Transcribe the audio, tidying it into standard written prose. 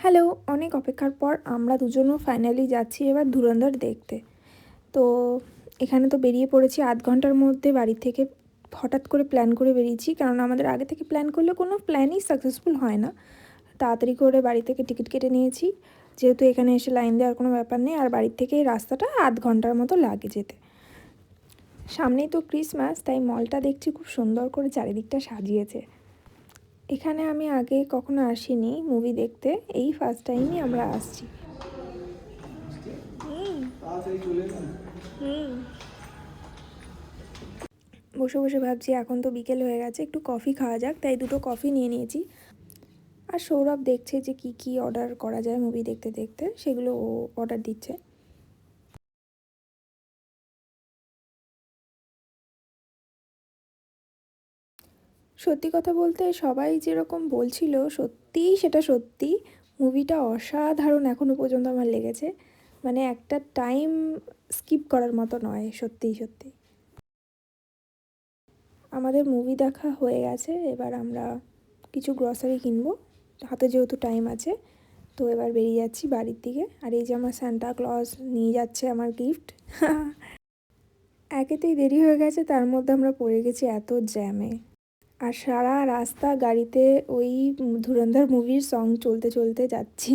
Hello, অনেক অপেক্ষার পর আমরা দুজনও ফাইনালি যাচ্ছি এবার ধুরন্ধর দেখতে। তো এখানে তো বেরিয়ে পড়েছি আধ ঘন্টার মধ্যে বাড়ি থেকে। হঠাৎ করে প্ল্যান করে বেরিয়েছি, কারণ আমাদের আগে থেকে প্ল্যান করলে কোনো প্ল্যানই সাকসেসফুল হয় না। তাড়াতাড়ি করে বাড়ি থেকে টিকিট কেটে নিয়েছি, যেহেতু এখানে এসে লাইন দেওয়ার কোনো ব্যাপার নেই, আর বাড়ির থেকে এই রাস্তাটা আধ ঘন্টার মতো লাগে যেতে। সামনেই তো ক্রিসমাস, তাই মলটা দেখছি খুব সুন্দর করে চারিদিকটা সাজিয়েছে। এখানে আমি আগে কখনো আসিনি মুভি দেখতে, এই ফার্স্ট টাইমই আমরা আসছি। বসে বসে ভাবছি এখন তো বিকেল হয়ে গেছে, একটু কফি খাওয়া যাক, তাই দুটো কফি নিয়ে নিয়েছি। আর সৌরভ দেখছে যে কি কি অর্ডার করা যায় মুভি দেখতে দেখতে, সেগুলো ও অর্ডার দিচ্ছে। সত্যি কথা বলতে সবাই যেরকম বলছিল সত্যিই সেটা সত্যি। মুভিটা অসাধারণ এখনও পর্যন্ত আমার লেগেছে, মানে একটা টাইম স্কিপ করার মতো নয়, সত্যিই সত্যি। আমাদের মুভি দেখা হয়ে গেছে, এবার আমরা কিছু গ্রসারি কিনবো, হাতে যেহেতু টাইম আছে। তো এবার বেরিয়ে যাচ্ছি বাড়ির দিকে। আর এই যে আমার সান্টা ক্লজ নিয়ে যাচ্ছে আমার গিফট। একেতেই দেরি হয়ে গেছে, তার মধ্যে আমরা পড়ে গেছি এত জ্যামে। আর সারা রাস্তা গাড়িতে ওই ধুরন্ধর মুভির সং চলতে চলতে যাচ্ছি।